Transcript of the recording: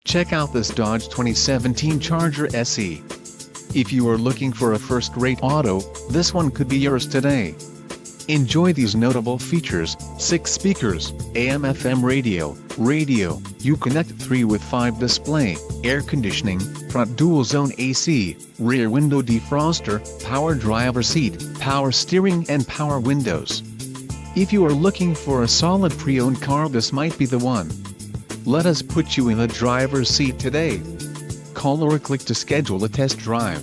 Check out this Dodge 2017 Charger SE. If you are looking for a first-rate auto, this one could be yours today. Enjoy these notable features: 6 speakers, AM/FM radio, Uconnect 3 with 5 display, air conditioning, front dual-zone AC, rear window defroster, power driver seat, power steering and power windows. If you are looking for a solid pre-owned car, this might be the one. Let us put you in the driver's seat today. Call or click to schedule a test drive.